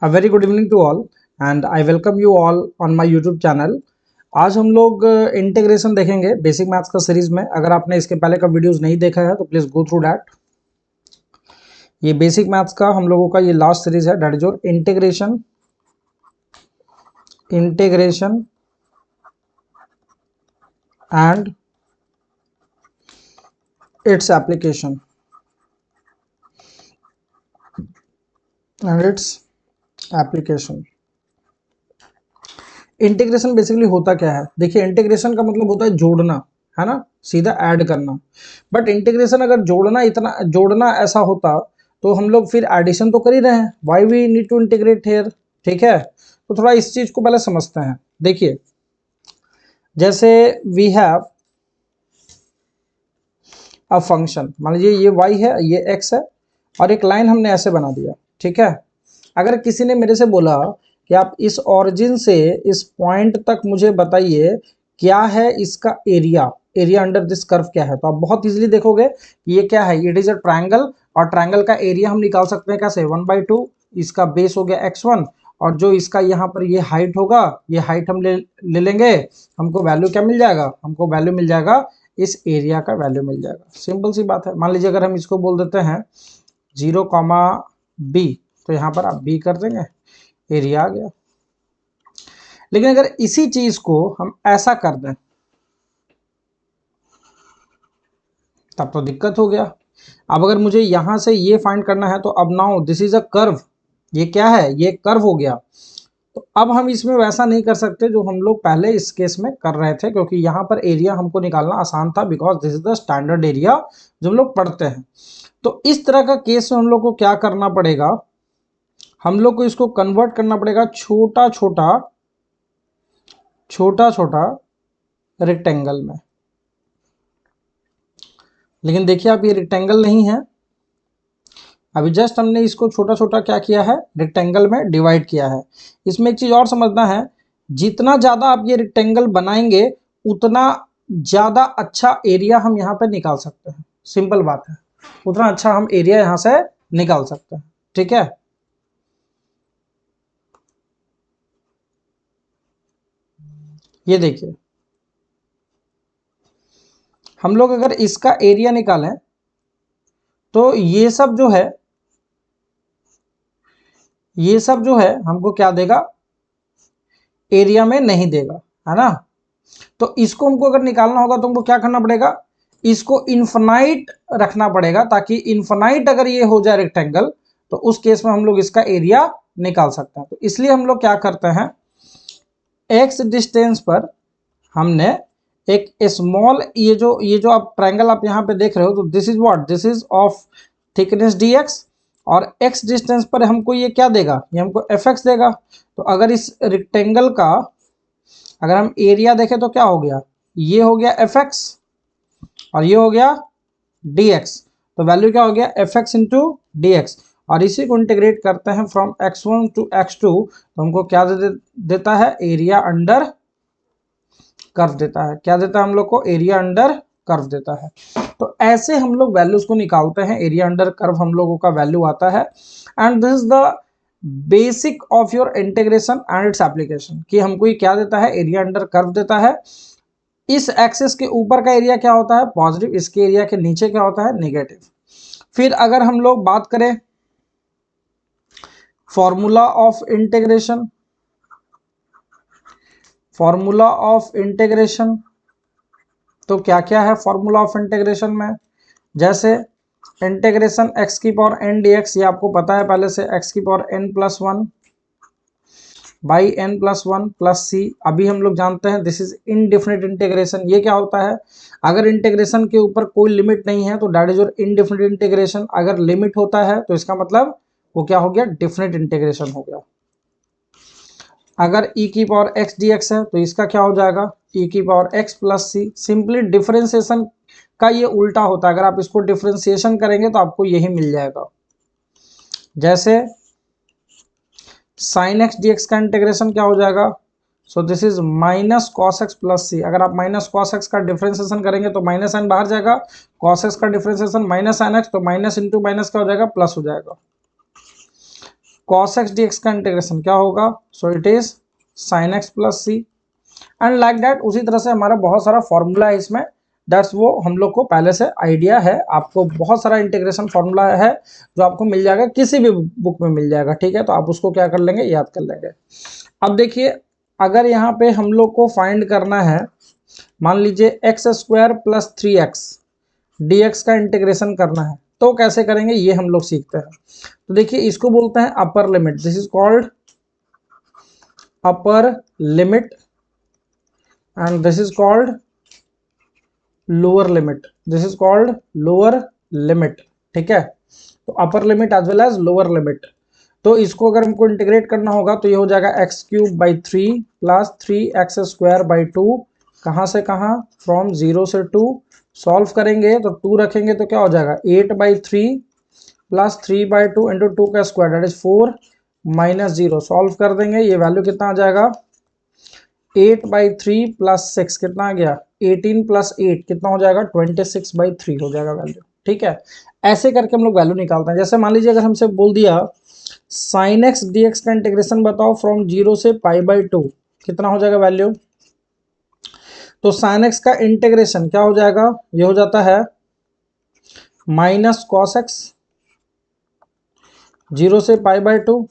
A very good evening to all and I welcome you all on my YouTube channel। आज हम लोग integration देखेंगे basic maths का series में। अगर आपने इसके पहले का वीडियोस नहीं देखा है तो प्लीज़ गो थ्रू डैट। ये बेसिक मैथ्स का हम लोगों का ये लास्ट सीरीज है, that is your integration and its application integration basically होता क्या है? देखिए, इंटीग्रेशन का मतलब होता है जोड़ना, है ना, सीधा ऐड करना। बट इंटीग्रेशन अगर जोड़ना ऐसा होता तो हम लोग फिर एडिशन तो कर ही रहे हैं। Why we need to integrate here? ठीक है, तो थोड़ा इस चीज को पहले समझते हैं। देखिए, जैसे वी हैव अ फंक्शन, मान लीजिए ये y है, ये x है, और एक लाइन हमने ऐसे बना दिया। ठीक है, अगर किसी ने मेरे से बोला कि आप इस ओरिजिन से इस पॉइंट तक मुझे बताइए क्या है इसका एरिया अंडर दिस कर्व क्या है, तो आप बहुत इजीली देखोगे कि ये क्या है, इट इज अ ट्रायंगल। और ट्रायंगल का एरिया हम निकाल सकते हैं कैसे, 1/2, इसका बेस हो गया x1, और जो इसका यहाँ पर ये हाइट होगा, ये हाइट हम ले लेंगे। हमको वैल्यू क्या मिल जाएगा? हमको वैल्यू मिल जाएगा, इस एरिया का वैल्यू मिल जाएगा। सिंपल सी बात है। मान लीजिए अगर हम इसको बोल देते हैं 0,b, तो यहाँ पर आप b कर देंगे, एरिया आ गया। लेकिन अगर इसी चीज को हम ऐसा कर दें तब तो दिक्कत हो गया। अब अगर मुझे यहां से ये फाइंड करना है तो अब now this is a curve, ये क्या है, ये कर्व हो गया। तो अब हम इसमें वैसा नहीं कर सकते जो हम लोग पहले इस केस में कर रहे थे, क्योंकि यहाँ पर एरिया हमको निकालना आसान था, because this is the standard area जो हम लोग पढ़ते हैं। तो इस तरह का केस में हम लोग को क्या करना पड़ेगा, हम लोग को इसको कन्वर्ट करना पड़ेगा छोटा छोटा रेक्टेंगल में। लेकिन देखिए, आप ये रेक्टेंगल नहीं है, अभी जस्ट हमने इसको छोटा छोटा क्या किया है, रेक्टेंगल में डिवाइड किया है। इसमें एक चीज और समझना है, जितना ज्यादा आप ये रेक्टेंगल बनाएंगे उतना ज्यादा अच्छा एरिया हम यहाँ पे निकाल सकते हैं। सिंपल बात है, उतना अच्छा हम एरिया यहाँ से निकाल सकते हैं। ठीक है, ये देखिए, हम लोग अगर इसका एरिया निकालें तो ये सब जो है हमको क्या देगा, एरिया में नहीं देगा, है ना। तो इसको हमको अगर निकालना होगा तो हमको क्या करना पड़ेगा, इसको इन्फिनाइट रखना पड़ेगा, ताकि इन्फिनाइट अगर ये हो जाए रेक्टेंगल तो उस केस में हम लोग इसका एरिया निकाल सकते हैं। तो इसलिए हम लोग क्या करते हैं, एक्स डिस्टेंस पर हमने एक स्मॉल, ये जो आप ट्रायंगल आप यहाँ पे देख रहे हो, तो this is what, this is of thickness dx, और x डिस्टेंस पर हमको ये क्या देगा, ये हमको fx देगा। तो अगर इस रेक्टेंगल का अगर हम एरिया देखें तो क्या हो गया, ये हो गया fx और ये हो गया dx। तो वैल्यू क्या हो गया, fx इंटू dx, और इसी को इंटीग्रेट करते हैं फ्रॉम x1 टू x2, तो हमको क्या देता है, एरिया अंडर कर्व देता है। क्या देता है हम लोग को, एरिया अंडर कर्व देता है। तो ऐसे हम लोग वैल्यूज को निकालते हैं, एरिया अंडर कर्व हम लोगों का वैल्यू आता है। And this is the basic of your integration and its application, कि हमको ये क्या देता है, एरिया अंडर कर्व देता है। इस एक्सिस के ऊपर का एरिया क्या होता है, पॉजिटिव, इसके एरिया के नीचे क्या होता है, नेगेटिव। फिर अगर हम लोग बात करें फॉर्मूला ऑफ इंटीग्रेशन, तो क्या क्या है फॉर्मूला ऑफ इंटीग्रेशन में, जैसे इंटीग्रेशन x की पावर n dx, ये आपको पता है पहले से, x की power n+1 by n+1 plus सी। अभी हम लोग जानते हैं दिस इज इनडिफिनिट इंटीग्रेशन। ये क्या होता है, अगर इंटीग्रेशन के ऊपर कोई लिमिट नहीं है तो that is your indefinite integration. अगर लिमिट होता है तो इसका मतलब वो क्या हो गया, डिफिनिट इंटीग्रेशन हो गया। अगर e की पावर x dx है तो इसका क्या हो जाएगा, e की पावर x प्लस सी। सिंपली डिफरेंशिएशन का ये उल्टा होता है, अगर आप इसको डिफरेंशिएशन करेंगे तो आपको यही मिल जाएगा। जैसे साइन एक्स dx का इंटीग्रेशन क्या हो जाएगा, so this is minus cos x plus c. अगर आप माइनस कॉस एक्स का डिफरेंशिएशन करेंगे तो माइनस साइन बाहर जाएगा, कॉस एक्स का डिफरेंशिएशन माइनस साइन एक्स, तो माइनस इंटू माइनस क्या हो जाएगा, प्लस हो जाएगा। cos x dx का इंटीग्रेशन क्या होगा, so it is sin x plus c and like that. उसी तरह से हमारा बहुत सारा फॉर्मूला है इसमें, दैट्स वो हम लोग को पहले से आइडिया है। आपको बहुत सारा इंटीग्रेशन फॉर्मूला है जो आपको मिल जाएगा, किसी भी बुक में मिल जाएगा, ठीक है। तो आप उसको क्या कर लेंगे, याद कर लेंगे। अब देखिए, अगर यहाँ पे हम लोग को फाइंड करना है, मान लीजिए x square plus 3x dx का इंटीग्रेशन करना है, तो कैसे करेंगे ये हम लोग सीखते हैं। तो देखिए, इसको बोलते हैं upper limit, this is called upper limit and this is called lower limit, this is called lower limit, ठीक है। तो upper limit as well as lower limit. तो इसको अगर हमको इंटीग्रेट करना होगा तो ये हो जाएगा x cube by 3 plus 3x square by 2, कहाँ से कहाँ, फ्रॉम 0 से 2। सॉल्व करेंगे तो 2 रखेंगे तो क्या हो जाएगा 8/3 प्लस 3/2 इंटू 2 का square that is 4 minus 0। Solve कर देंगे, ये वैल्यू कितना आ जाएगा 8/3 प्लस 6 कितना आ गया 18 प्लस 8 कितना हो जाएगा 26/3 हो जाएगा वैल्यू, ठीक है। ऐसे करके हम लोग वैल्यू निकालते हैं। जैसे मान लीजिए अगर हमसे बोल दिया sin x dx का इंटीग्रेशन बताओ फ्रॉम 0 से π/2, कितना हो जाएगा वैल्यू। तो sin x का इंटीग्रेशन क्या हो जाएगा, ये हो जाता है माइनस cos x 0 से π/2।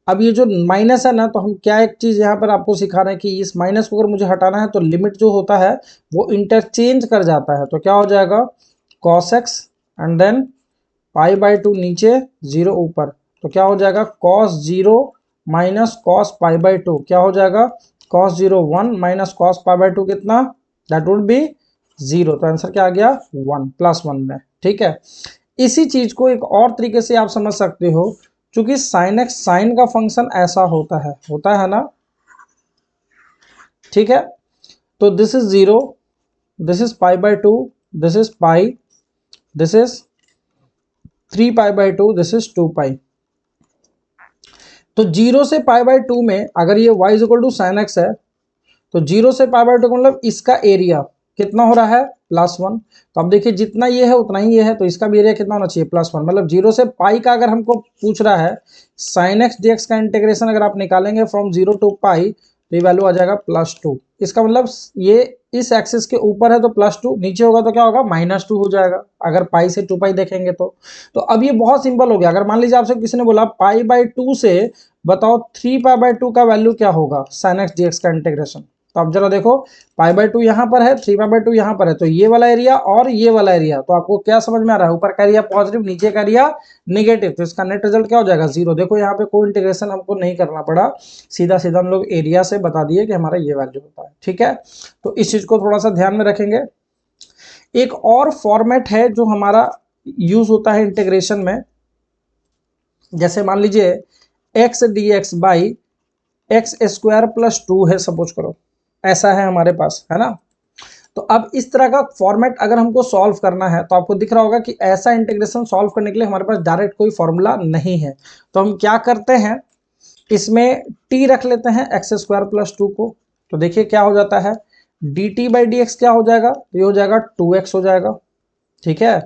अब ये जो माइनस है ना, तो हम क्या एक चीज़ यहाँ पर आपको सिखा रहे हैं कि इस माइनस को अगर मुझे हटाना है तो लिमिट जो होता है वो इंटरचेंज कर जाता है। तो क्या हो जाएगा cos x एंड देन π/2 नीचे 0 ऊपर, तो क्या हो जाएगा cos 0 माइनस cos π/2 क्या हो जाएगा cos 0 1 माइनस cos π/2 कितना, दैट वुड बी 0। तो आंसर क्या आ गया 1 प्लस 1 में, ठीक है। इसी चीज़ को एक और तरीके से आप समझ सकते हो, चूंकि sin x साइन का फंक्शन ऐसा होता है ना, ठीक है। तो this is 0, this is π/2, this is pi, this is 3π/2, this is 2π। तो 0 से π/2 में अगर ये y is equal to sine x है, तो 0 से π/2 का मतलब इसका एरिया कितना हो रहा है +1। तो अब देखिए जितना ये है उतना ही ये है, तो इसका भी एरिया कितना होना चाहिए +1। मतलब 0 से पाई का अगर हमको पूछ रहा है sin x dx का इंटीग्रेशन अगर आप निकालेंगे फ्रॉम 0 टू पाई, तो ये वैल्यू आ जाएगा +2। इसका मतलब ये इस एक्सिस के ऊपर है तो +2, नीचे होगा तो क्या होगा -2 हो जाएगा अगर पाई से 2π देखेंगे तो अब ये बहुत सिंपल हो गया। अगर मान लीजिए आपसे किसी ने बोला π/2 से बताओ 3π/2 का वैल्यू क्या होगा sin x dx का इंटीग्रेशन, तो आप जरा देखो π/2 यहाँ पर है, 3π/2 यहाँ पर है, तो ये वाला एरिया और ये वाला एरिया, तो आपको क्या समझ में आ रहा है, ऊपर का एरिया पॉजिटिव नीचे का एरिया नेगेटिव, तो इसका नेट रिजल्ट क्या हो जाएगा 0। देखो यहाँ पे कोई इंटीग्रेशन हमको नहीं करना पड़ा, सीधा सीधा हम लोग एरिया से बता दिए कि हमारा ये वैल्यू होता है, ठीक है। तो इस चीज को थोड़ा सा ध्यान में रखेंगे। एक और फॉर्मेट है जो हमारा यूज होता है इंटीग्रेशन में, जैसे मान लीजिए x dx by x square plus 2 है, सपोज करो ऐसा है हमारे पास, है ना। तो अब इस तरह का फॉर्मेट अगर हमको सॉल्व करना है तो आपको दिख रहा होगा कि ऐसा इंटीग्रेशन सॉल्व करने के लिए हमारे पास डायरेक्ट कोई फॉर्मूला नहीं है। तो हम क्या करते हैं, इसमें t रख लेते हैं एक्स स्क्वायर प्लस 2 को। तो देखिए क्या हो जाता है dt/dx क्या हो जाएगा, ये हो जाएगा 2x हो जाएगा, ठीक है।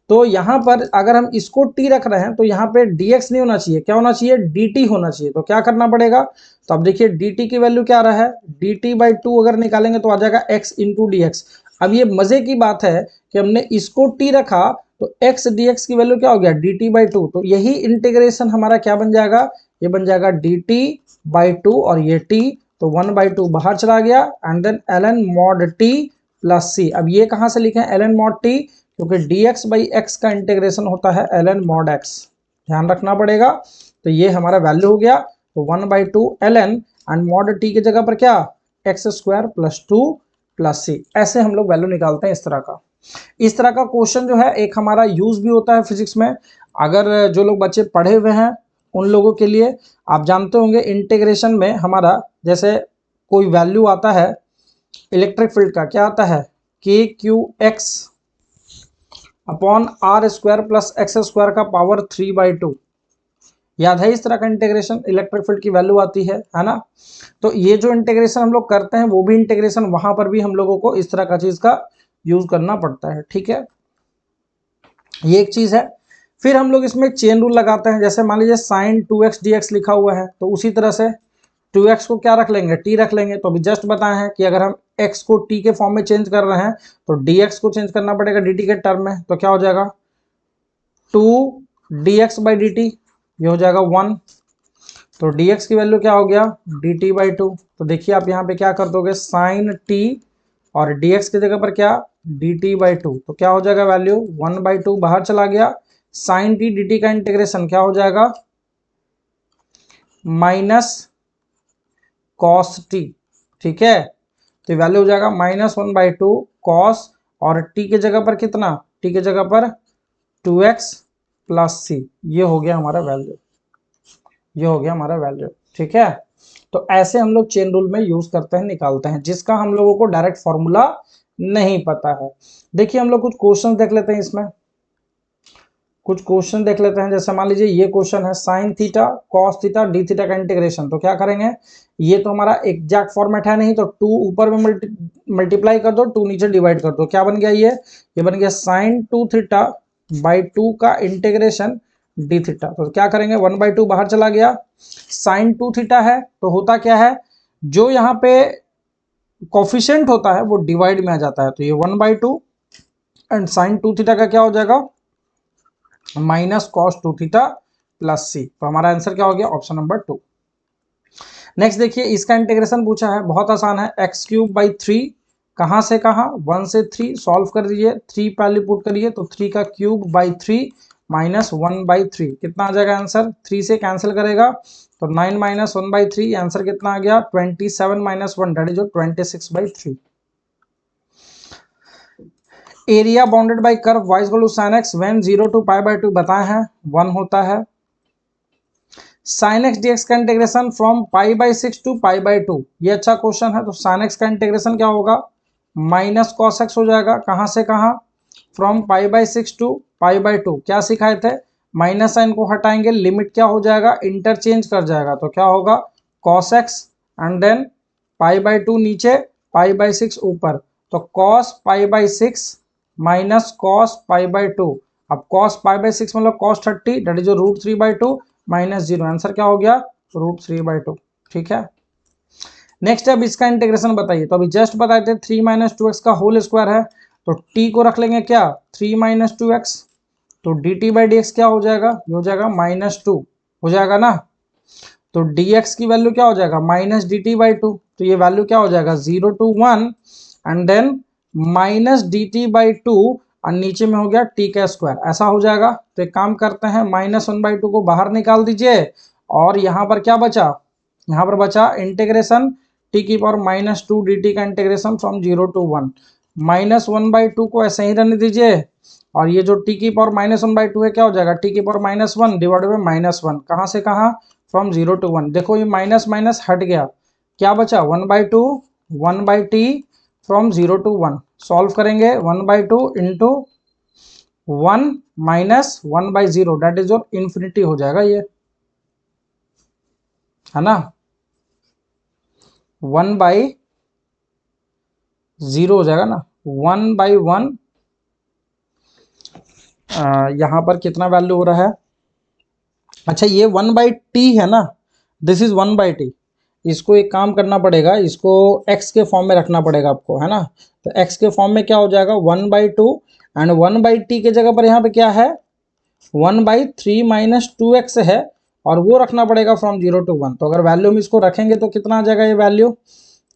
तो यहाँ पर अगर हम इसको t रख रहे हैं तो यहाँ पे dx नहीं होना चाहिए, क्या होना चाहिए dt होना चाहिए। तो क्या करना पड़ेगा, तो अब देखिए dt की वैल्यू क्या आ रहा है dt/2 अगर निकालेंगे तो आ जाएगा x इंटू dx। अब ये मजे की बात है कि हमने इसको t रखा तो x dx की वैल्यू क्या हो गया dt/2, तो यही इंटीग्रेशन हमारा क्या बन जाएगा, ये बन जाएगा dt/2 और ये t, तो 1/2 बाहर चला गया and then ln mod t plus c। अब ये कहाँ से लिखे हैं ln mod t, क्योंकि dx/x का इंटीग्रेशन होता है ln mod x, ध्यान रखना पड़ेगा। तो ये हमारा वैल्यू हो गया, तो 1/2 ln एंड mod t की जगह पर क्या x square plus 2 plus c। ऐसे हम लोग वैल्यू निकालते हैं इस तरह का क्वेश्चन जो है एक हमारा यूज भी होता है फिजिक्स में। अगर जो लोग बच्चे पढ़े हुए हैं उन लोगों के लिए आप जानते होंगे इंटीग्रेशन में हमारा जैसे कोई वैल्यू आता है इलेक्ट्रिक फील्ड का, क्या आता है KQX upon r square plus x square का पावर 3/2, याद है इस तरह का इंटीग्रेशन इलेक्ट्रिक फील्ड की वैल्यू आती है ना। तो ये जो इंटीग्रेशन हम लोग करते हैं वो भी इंटीग्रेशन वहां पर भी हम लोगों को इस तरह का चीज का यूज करना पड़ता है, ठीक है। ये एक चीज है। फिर हम लोग इसमें चेन रूल लगाते हैं। जैसे मान लीजिए साइन 2x dx लिखा हुआ है, तो उसी तरह से 2x को क्या रख लेंगे, t रख लेंगे। तो अभी जस्ट बताए हैं कि अगर हम x को t के फॉर्म में चेंज कर रहे हैं तो dx को चेंज करना पड़ेगा dt के टर्म में। तो क्या हो जाएगा 2 dx बाई dt, ये हो जाएगा 1। तो dx की वैल्यू क्या हो गया dt बाई 2। तो देखिए आप यहाँ पे क्या कर दोगे साइन t और dx की जगह पर क्या dt बाई 2। तो क्या हो जाएगा वैल्यू 1/2 बाहर चला गया। साइन t dt का इंटीग्रेशन क्या हो जाएगा माइनस कॉस टी, ठीक है। तो वैल्यू हो जाएगा -1/2 कॉस, और टी के जगह पर कितना, टी के जगह पर 2x प्लस सी, ये हो गया हमारा वैल्यू, ये हो गया हमारा वैल्यू, ठीक है। तो ऐसे हम लोग चेन रूल में यूज करते हैं, निकालते हैं, जिसका हम लोगों को डायरेक्ट फॉर्मूला नहीं पता है। देखिए हम लोग कुछ क्वेश्चन देख लेते हैं, इसमें कुछ क्वेश्चन देख लेते हैं। जैसे मान लीजिए ये क्वेश्चन है sine theta cos theta D theta का इंटीग्रेशन। तो क्या करेंगे, ये तो हमारा एग्जैक्ट फॉर्मेट है नहीं, तो 2 ऊपर में मल्टीप्लाई कर दो, 2 नीचे डिवाइड कर दो। क्या बन गया ये बन गया साइन 2 थीटा बाई 2 का इंटीग्रेशन डी थीटा। तो क्या करेंगे 1/2 बाहर चला गया। साइन 2 थीटा है तो होता क्या है, जो यहाँ पे कोफिशिएंट होता है वो डिवाइड में आ जाता है। तो ये 1/2 एंड साइन 2 थीटा का क्या हो जाएगा माइनस कॉस 2 थीटा प्लस सी। तो हमारा आंसर क्या हो गया ऑप्शन नंबर 2। नेक्स्ट देखिए इसका इंटीग्रेशन पूछा है, बहुत आसान है। x³/3 कहाँ से कहाँ 1 से 3 सॉल्व कर दीजिए। 3 पहले पुट करिए तो 3 का क्यूब बाई 3 माइनस 1/3 कितना आ जाएगा आंसर, 3 से कैंसिल करेगा तो 9 माइनस 1/3 आंसर कितना आ गया 27 minus 1 that is 26/3। Area bounded by curve y equal to sin x when 0 to π/2 बताए हैं 1 होता है। sin x dx का इंटीग्रेशन फ्रॉम π/6 टू π/2, ये अच्छा क्वेश्चन है। तो sin x का इंटीग्रेशन क्या होगा माइनस cos x हो जाएगा, कहाँ से कहाँ फ्रॉम π/6 टू π/2। क्या सिखाए थे, माइनस साइन को हटाएंगे, लिमिट क्या हो जाएगा इंटरचेंज कर जाएगा। तो क्या होगा cos x एंड देन π/2 नीचे π/6 ऊपर, तो cos π/6 माइनस कॉस π/2। अब cos π/6 मतलब cos 30 that is √3/2 minus 0, answer क्या हो गया √3/2, ठीक है। नेक्स्ट अब इसका इंटीग्रेशन बताइए। तो अभी जस्ट बताए थे 3 माइनस 2x का होल स्क्वायर है, तो t को रख लेंगे क्या 3 माइनस 2x, तो dt/dx क्या हो जाएगा, ये हो जाएगा -2 हो जाएगा ना। तो dx की वैल्यू क्या हो जाएगा माइनस dt/2, तो ये वैल्यू क्या हो जाएगा 0 to 1 and then minus dt/2 और नीचे में हो गया t का स्क्वायर, ऐसा हो जाएगा। तो एक काम करते हैं -1/2 को बाहर निकाल दीजिए, और यहाँ पर क्या बचा, यहाँ पर बचा इंटीग्रेशन t⁻⁻2 dt का इंटीग्रेशन फ्रॉम 0 to 1। -1/2 को ऐसे ही रहने दीजिए, और ये जो t⁻⁻1/2 है क्या हो जाएगा t⁻⁻1 डिवाइडेड बाई -1, कहाँ से कहाँ फ्रॉम 0 to 1। देखो ये माइनस माइनस हट गया, क्या बचा 1/2 1/t फ्रॉम 0 to 1। सॉल्व करेंगे 1/2 into 1 minus 1/0 that is your infinity हो जाएगा, ये है ना 1/0 हो जाएगा ना 1/1। यहाँ पर कितना वैल्यू हो रहा है, अच्छा ये 1/t है ना, दिस इज 1/t। इसको एक काम करना पड़ेगा, इसको x के फॉर्म में रखना पड़ेगा आपको, है ना। तो x के फॉर्म में क्या हो जाएगा 1/2 एंड 1/t के जगह पर यहाँ पे क्या है 1/3 माइनस 2x है, और वो रखना पड़ेगा फ्रॉम 0 to 1। तो अगर वैल्यू में इसको रखेंगे तो कितना आ जाएगा ये वैल्यू,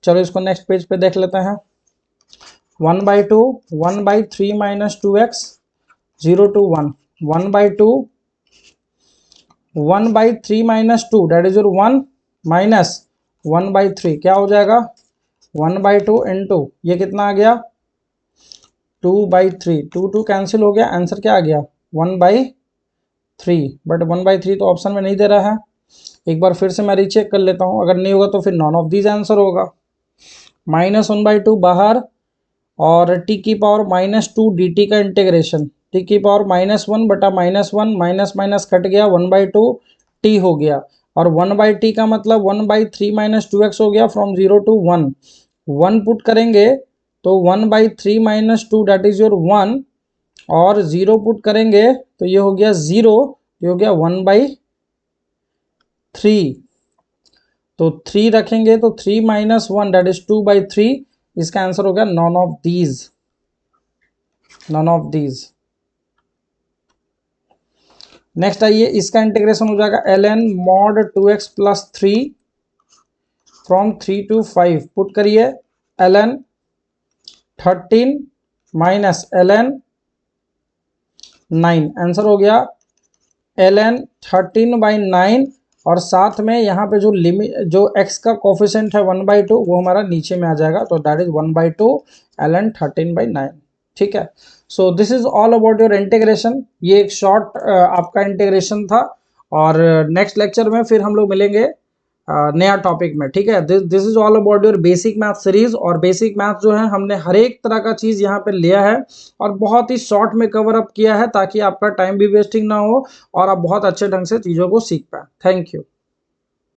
चलो इसको नेक्स्ट पेज पे देख लेते हैं। 1/2 1/3 minus 2x 0 to 1 1/2 1/3 minus 2 that is your 1 minus 1/3 क्या हो जाएगा 1/2 इंटू ये कितना आ गया 2/3, 2 कैंसिल हो गया, आंसर क्या आ गया 1/3। बट 1/3 तो ऑप्शन में नहीं दे रहा है, एक बार फिर से मैं रीचेक कर लेता हूँ, अगर नहीं होगा तो फिर नॉन ऑफ दीज आंसर होगा। -1/2 बाहर, और t⁻⁻2 dt का इंटीग्रेशन t⁻⁻1 बटा -1 माइनस माइनस कट गया 1/2 t हो गया, और 1/t का मतलब 1/3 माइनस 2x हो गया फ्रॉम 0 to 1। 1 पुट करेंगे तो 1/3 माइनस 2 दैट इज योर 1, और 0 पुट करेंगे तो ये हो गया 0, ये हो गया 1/3। तो 3 रखेंगे तो 3 - 1 दैट इज 2/3। इसका आंसर हो गया none of these, none of these. Next आइए, इसका इंटीग्रेशन हो जाएगा ln mod 2x + 3 from 3 to 5। Put करिए ln 13 माइनस ln 9, आंसर हो गया ln 13/9। और साथ में यहाँ पे जो लिमिट, जो x का कोफिशिएंट है 1/2, वो हमारा नीचे में आ जाएगा, तो दैट इज 1/2 ln 13/9। ठीक है, सो this is all about your integration. ये एक शॉर्ट आपका इंटीग्रेशन था, और नेक्स्ट लेक्चर में फिर हम लोग मिलेंगे नया टॉपिक में। ठीक है, this is all about your basic math series. और बेसिक मैथ जो है हमने हर एक तरह का चीज़ यहाँ पे लिया है और बहुत ही शॉर्ट में कवर अप किया है, ताकि आपका टाइम भी वेस्टिंग ना हो और आप बहुत अच्छे ढंग से चीज़ों को सीख पाए। Thank you.